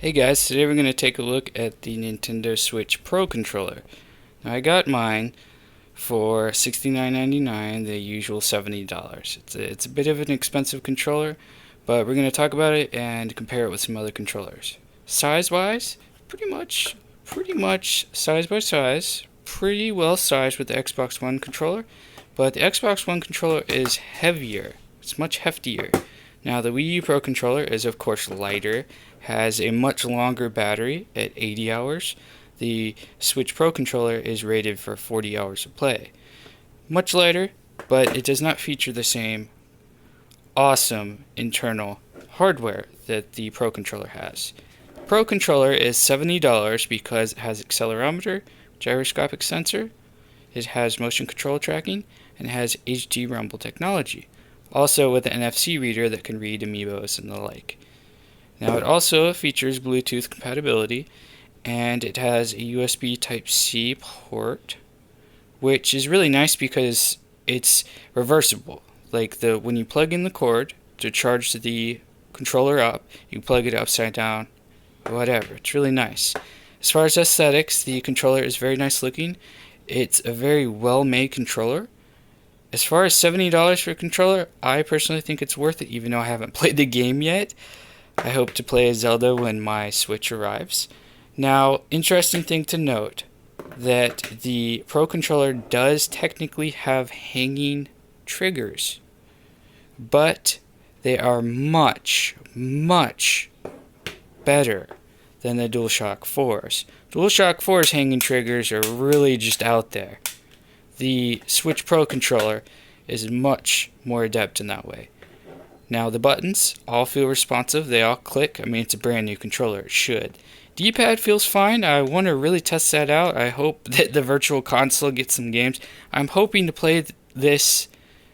Hey guys, today we're going to take a look at the Nintendo Switch Pro controller. Now I got mine for $69.99, the usual $70. It's a bit of an expensive controller, but we're going to talk about it and compare it with some other controllers. Size-wise, pretty much size by size, pretty well sized with the Xbox One controller, but the Xbox One controller is heavier. It's much heftier. Now the Wii U Pro controller is of course lighter, has a much longer battery at 80 hours. The Switch Pro controller is rated for 40 hours of play. Much lighter, but it does not feature the same awesome internal hardware that the Pro controller has. The Pro controller is $70 because it has accelerometer, gyroscopic sensor, it has motion control tracking, and it has HD Rumble technology. Also with an NFC reader that can read amiibos and the like. Now it also features Bluetooth compatibility, and it has a USB Type-C port, which is really nice because it's reversible. Like when you plug in the cord to charge the controller up, you plug it upside down, whatever. It's really nice. As far as aesthetics, the controller is very nice looking. It's a very well-made controller. As far as $70 for a controller, I personally think it's worth it, even though I haven't played the game yet. I hope to play as Zelda when my Switch arrives. Now, interesting thing to note, that the Pro controller does technically have hanging triggers, but they are much better than the DualShock 4s. DualShock 4's hanging triggers are really just out there. The Switch Pro controller is much more adept in that way. Now the buttons all feel responsive, they all click. I mean, it's a brand new controller, it should. D-pad feels fine. I want to really test that out. I hope that the Virtual Console gets some games. I'm hoping to play this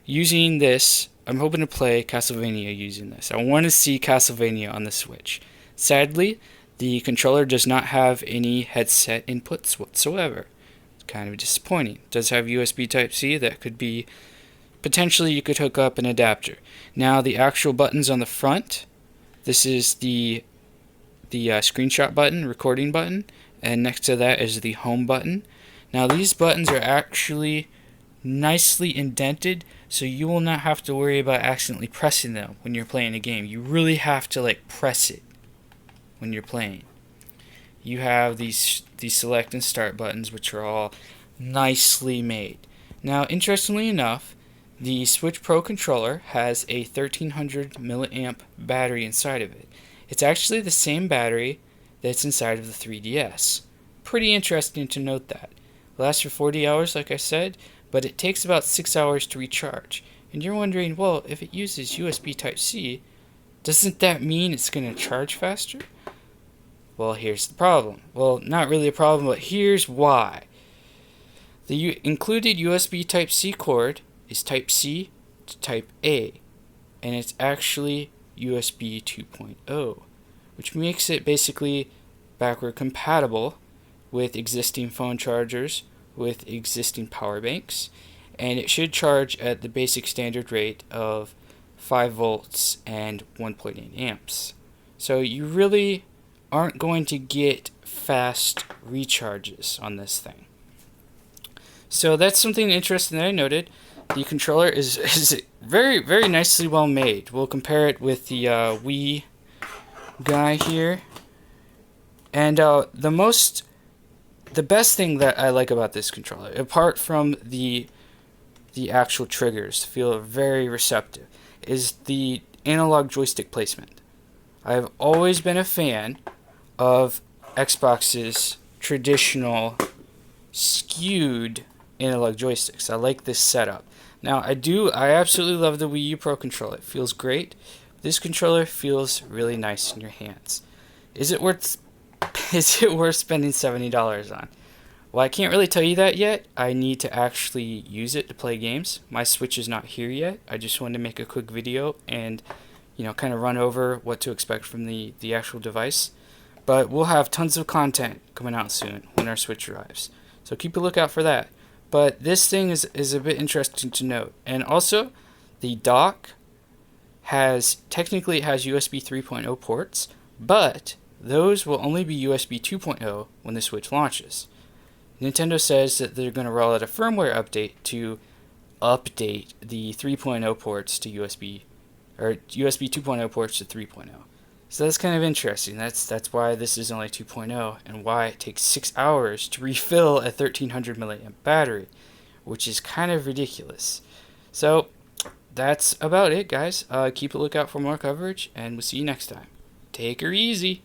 using this. I'm hoping to play Castlevania using this. I want to see Castlevania on the Switch. Sadly, the controller does not have any headset inputs whatsoever. Kind of disappointing. It does have USB Type-C that could be potentially you could hook up an adapter. Now the actual buttons on the front, this is the screenshot button, recording button, and next to that is the home button. Now these buttons are actually nicely indented, so you will not have to worry about accidentally pressing them when you're playing a game. You really have to press it when you're playing. You have these select and start buttons, which are all nicely made. Now, interestingly enough, the Switch Pro controller has a 1300 milliamp battery inside of it. It's actually the same battery that's inside of the 3DS. Pretty interesting to note that. It lasts for 40 hours, like I said, but it takes about 6 hours to recharge. And you're wondering, well, if it uses USB Type-C, doesn't that mean it's going to charge faster? Well, here's the problem. Well, not really a problem, but here's why. The included USB Type-C cord is Type-C to Type-A, and it's actually USB 2.0, which makes it basically backward compatible with existing phone chargers, with existing power banks, and it should charge at the basic standard rate of 5 volts and 1.8 amps. So you really aren't going to get fast recharges on this thing. So that's something interesting that I noted. The controller is very, very nicely well made. We'll compare it with the Wii guy here. And the best thing that I like about this controller, apart from the actual triggers, feel very receptive, is the analog joystick placement. I've always been a fan of Xbox's traditional skewed analog joysticks. I like this setup. Now I absolutely love the Wii U Pro controller. It feels great. This controller feels really nice in your hands. Is it worth spending $70 on? Well, I can't really tell you that yet. I need to actually use it to play games. My Switch is not here yet. I just wanted to make a quick video and kind of run over what to expect from the actual device. But we'll have tons of content coming out soon when our Switch arrives. So keep a lookout for that. But this thing is a bit interesting to note. And also, the dock technically it has USB 3.0 ports, but those will only be USB 2.0 when the Switch launches. Nintendo says that they're going to roll out a firmware update to update the 3.0 ports to USB 2.0 ports to 3.0. So that's kind of interesting. That's why this is only 2.0 and why it takes 6 hours to refill a 1300 milliamp battery, which is kind of ridiculous. So that's about it, guys. Keep a lookout for more coverage, and we'll see you next time. Take her easy.